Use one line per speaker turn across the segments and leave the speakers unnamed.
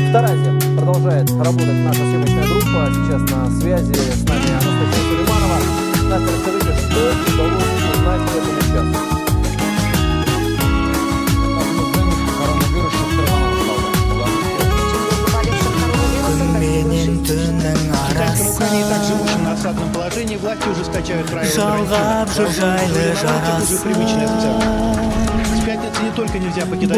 В Таразе продолжает работать наша съемочная группа. Сейчас на связи с нами Анастасия Сулейманова. Настя, расскажите, что удалось узнать в этом участке?
Так живущим на осадном положении власти уже скачают правила уже привычный офицер. С пятницы не только нельзя покидать.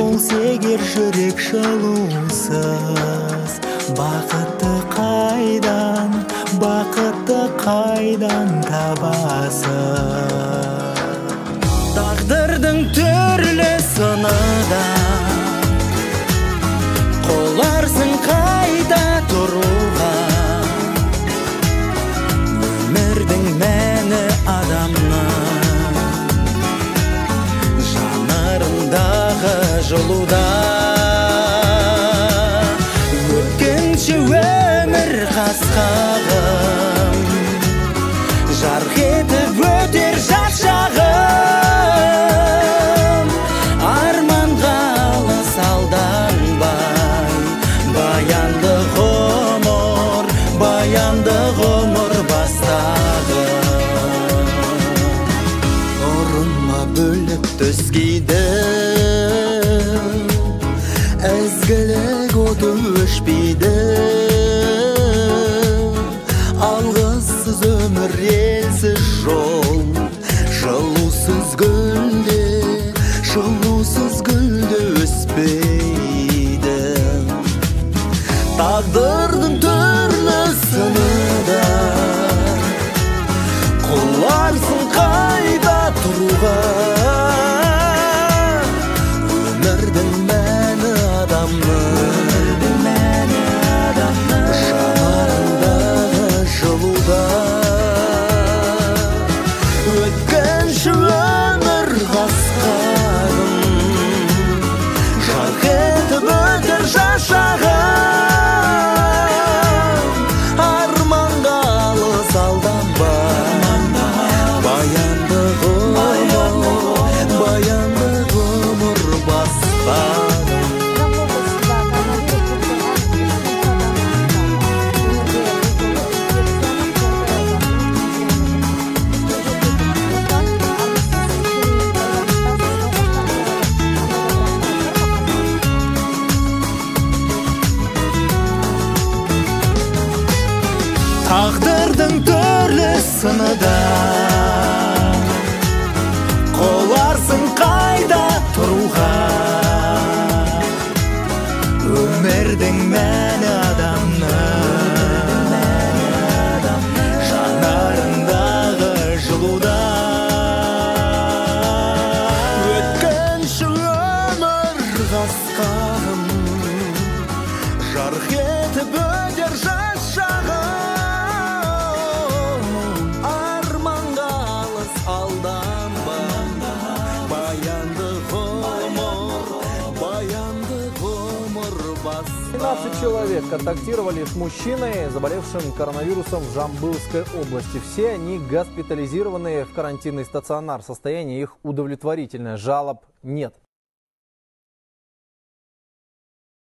Тағдырдың түрлі сынада қоларсың қайда тұруға, өмірдің мәні адамның жанарындағы жылуда. Өткінші өмір қасқағым, жарқ етіп өтер жас шағым. Арманға алыс алданбай, баянды ғұмыр бастағым. Орынма бөліп түскейді, әзгілік оты өшпейді. Алғысыз өмір елсіз жол, жылусыз гүлде өспейді. Тағдырдың түрлі сынында қоларсың қайда тұруға, өмірдің мәні адамның жанарындағы жылуда. Өткінші өмір қасқағым, жарқ етіп өтер жас шағым. Арманға алыс алданбай, баянды ғұмыр бастағым. Тағдырдың түрлі сынында қоларсың қайда тұруға, өмірдің мәні адамның жанарындағы жылуда. Өткінші өмір қасқағым, жарқ етіп өтер жас шағым. Баянды ғұмыр
12 человек контактировали с мужчиной, заболевшим коронавирусом в Жамбылской области. Все они госпитализированы в карантинный стационар. Состояние их удовлетворительное, жалоб нет.